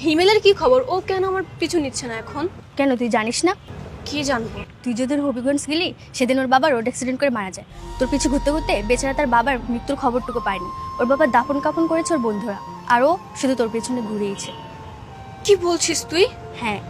হিমেলের কি খবর? ও কেন আমার পিছু নিচ্ছে না এখন? কেন তুই জানিস না? কি জানবো? তুই যেদিন হবিগঞ্জ গেলি সেদিন ওর বাবা রোড অ্যাক্সিডেন্ট করে মারা যায়। তোর পিছু ঘুরতে ঘুরতে বেচারা তার বাবার মৃত্যুর খবরটুকু পায়নি। ওর বাবা দাফন কাফন করেছে ওর বন্ধুরা, আর ও শুধু তোর পেছনে ঘুরেইছে। কি বলছিস তুই? হ্যাঁ,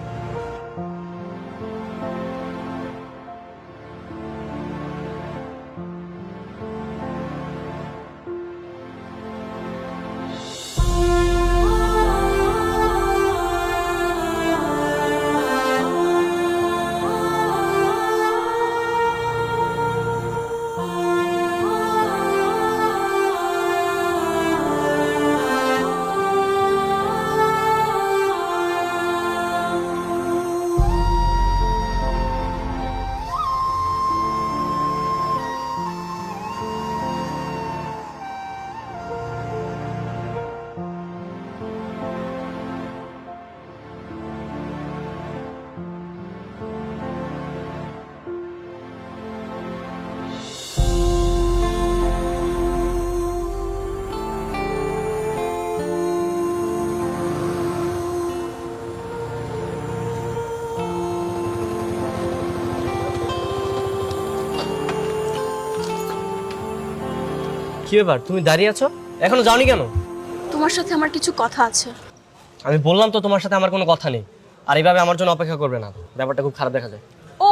কি ব্যাপার, তুমি দাঁড়িয়ে আছো? এখনো যাওনি কেন? তোমার সাথে আমার কিছু কথা আছে। আমি বললাম তো তোমার সাথে আমার কোনো কথা নেই, আর এইভাবে আমার জন্য অপেক্ষা করবে না। ব্যাপারটা খুব খারাপ দেখা যায়। ও,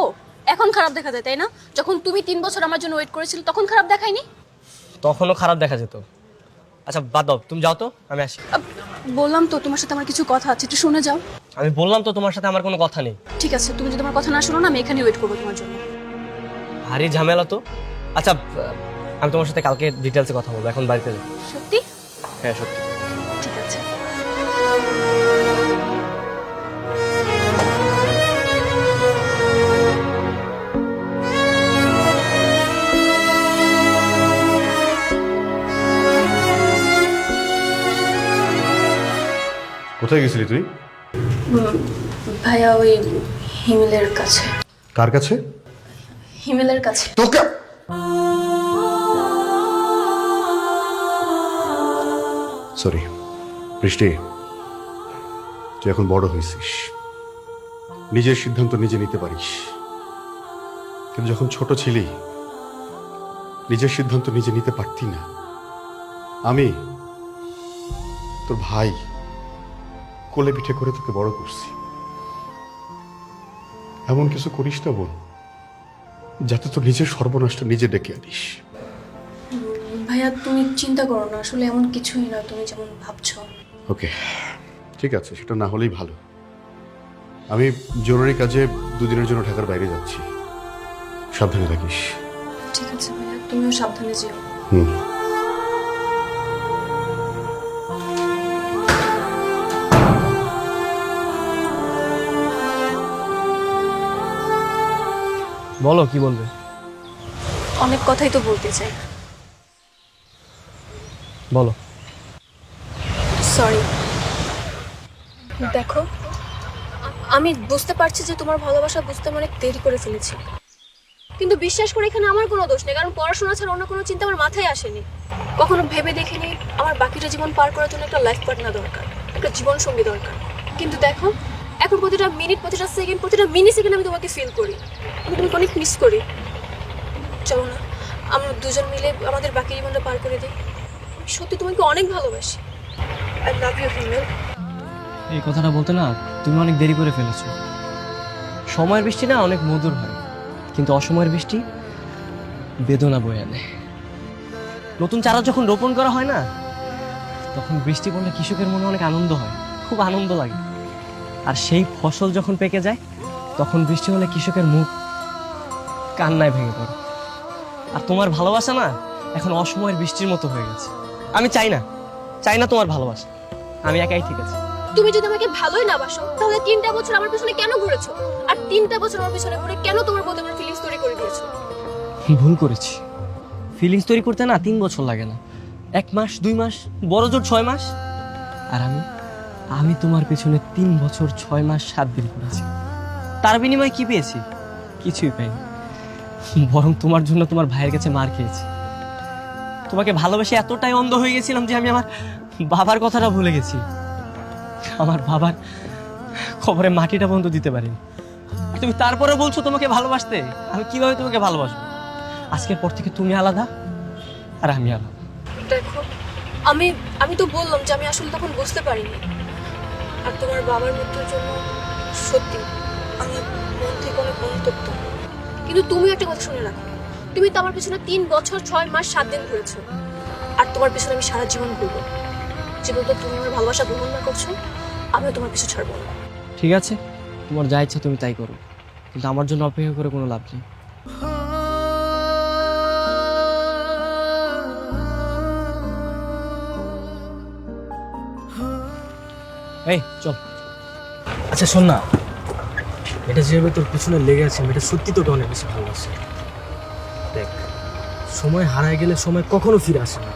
এখন খারাপ দেখা যায় তাই না? যখন তুমি 3 বছর আমার জন্য ওয়েট করেছিলে তখন খারাপ দেখায়নি? তখনও খারাপ দেখা যেত। আচ্ছা বাদ দাও, তুমি যাও তো, আমি আসি। বললাম তো তোমার সাথে আমার কিছু কথা আছে, একটু শুনে যাও। আমি বললাম তো তোমার সাথে আমার কোনো কথা নেই। ঠিক আছে, তুমি যদি আমার কথা না শোনো না, আমি এখানে ওয়েট করবো তোমার জন্য। ভারী ঝামেলা তো। আচ্ছা, আমি তোমার সাথে কালকে ডিটেলসে কথা বলবো, এখন বাড়িতে যাই। সত্যি? হ্যাঁ সত্যি। ঠিক আছে। কোথায় গেছিলি তুই? ভাইয়া, ওই হিমেলের কাছে। কার কাছে? হিমেলের কাছে। তোকে সরি বৃষ্টি, তুই এখন বড় হয়েছিস, নিজের সিদ্ধান্ত নিজে নিতে পারিস, কিন্তু যখন ছোট ছিলি নিজের সিদ্ধান্ত নিজে নিতে পারতি না। আমি তোর ভাই কোলে পিঠে করে তোকে বড় করছি। এমন কিছু করিস না বোন, যাতে তোর নিজের সর্বনাশটা নিজে ডেকে আনিস। ভাইয়া, তুমি চিন্তা করো না, আসলে এমন কিছুই না তুমি যেমন ভাবছো। ওকে ঠিক আছে, সেটা না হলেই ভালো। আমি জরুরি কাজে 2 দিনের জন্য ঢাকার বাইরে যাচ্ছি, সাবধানে থাকিস। ঠিক আছে ভাইয়া, তুমিও সাবধানে যেও। হুম। বলো, কি বলবে? অনেক কথাই তো বলতে চাই। বলো। সরি। দেখো, আমি বুঝতে পারছি যে তোমার ভালোবাসা বুঝতে আমি অনেক দেরি করে ফেলেছি, কিন্তু বিশ্বাস করে এখানে আমার কোনো দোষ নেই, কারণ পড়াশোনা ছাড়া অন্য কোনো চিন্তা আমার মাথায় আসেনি। কখনো ভেবে দেখিনি আমার বাকিটা জীবন পার করার জন্য একটা লাইফ পার্টনার দরকার, একটা জীবন সঙ্গী দরকার। কিন্তু দেখো, এখন প্রতিটা মিনিট, প্রতিটা সেকেন্ড, প্রতিটা মিনি সেকেন্ড আমি তোমাকে ফিল করি, আমি তোমাকে অনেক মিস করি। চলো না, আমরা দুজন মিলে আমাদের বাকি জীবনটা পার করে দিই। আমি সত্যি তোমাকে অনেক ভালোবাসি। আই লাভ ইউ হিমেল। এই কথাটা বলতে না তুমি অনেক দেরি করে ফেলেছো। সময়ের বৃষ্টি না অনেক মধুর হয়, কিন্তু অসময়ের বৃষ্টি বেদনা বয়ে আনে। নতুন চারা যখন রোপণ করা হয় না, তখন বৃষ্টি পড়লে কৃষকের মনে অনেক আনন্দ হয়, খুব আনন্দ লাগে। আর সেই ফসল যখন পেকে যায়, তখন বৃষ্টি হলে কৃষকের মুখ কান্নায় ভেঙে পড়ে। আর তোমার ভালোবাসা না এখন অসময়ের বৃষ্টির মতো হয়ে গেছে। আমি চাই না তোমার ভালোবাসা, আমি একাই ঠিক আছে। তুমি যদি আমাকে ভালোই না বাসো, তাহলে 3টা বছর আমার পিছনে কেন ঘুরেছো? আর 3টা বছর আমার পিছনে ঘুরে কেন তোমার প্রতি আমার ফিলিংস তৈরি করে দিয়েছো? ভুল করেছি। ফিলিংস তৈরি করতে না 3 বছর লাগে না, 1 মাস 2 মাস, বড় জোর 6 মাস। আর আমি তোমার পেছনে 3 বছর 6 মাস 7 দিন করেছি। তার বিনিময়ে কি পেয়েছি? কিছুই পাইনি, বরং তোমার জন্য তোমার ভাইয়ের কাছে মার খেয়েছি। তোমাকে ভালোবেসে এতটাই অন্ধ হয়ে গেছিলাম যে আমি আমার বাবার কথাটা ভুলে গেছি। আমার বাবার খবরে মাটিটা পর্যন্ত দিতে পারিনি। আর তুমি তারপরে বলছো তোমাকে ভালোবাসতে। আমি কিভাবে তোমাকে ভালোবাসবো? আজকের পর থেকে তুমি আলাদা আর আমি আলাদা। দেখো, আমি আমি তো বললাম যে আমি আসলে তখন বুঝতে পারিনি। আর তোমার বাবার মৃত্যুর জন্য সত্যি আমি মন থেকে অনেক অনুতপ্ত। কিন্তু তুমি একটা কথা শুনে রাখো, তুমি তো আমার পেছনে 3 বছর 6 মাস 7 দিন ঘুরেছো, আর তোমার পেছনে আমি সারা জীবন ঘুরবো। জীবন তো তুমি আমার ভালোবাসা গ্রহণ না করছো, আমিও তোমার পিছু ছাড়বো না। ঠিক আছে, তোমার যা ইচ্ছা তুমি তাই করো, কিন্তু আমার জন্য অপেক্ষা করে কোনো লাভ নেই। এই চল। আচ্ছা শোন না, এটা যেভাবে তোর পিছনে লেগে আছে এটা সত্যি তোকে অনেক বেশি ভালোবাসে। দেখ, সময় হারায় গেলে সময় কখনো ফিরে আসে না।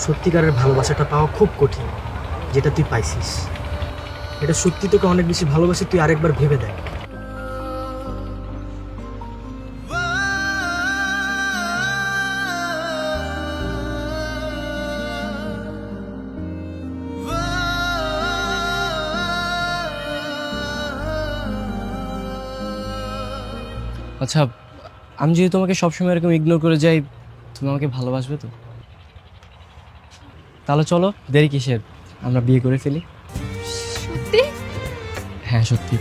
সত্যিকারের ভালোবাসাটা পাওয়া খুব কঠিন, যেটা তুই পাইছিস। এটা সত্যি তোকে অনেক বেশি ভালোবাসে, তুই আরেকবার ভেবে দেখ। আচ্ছা, আমি যদি তোমাকে সবসময় এরকম ইগনোর করে যাই, তুমি আমাকে ভালোবাসবে তো? তাহলে চলো, দেরি কিসের, আমরা বিয়ে করে ফেলি। সত্যি? হ্যাঁ সত্যি।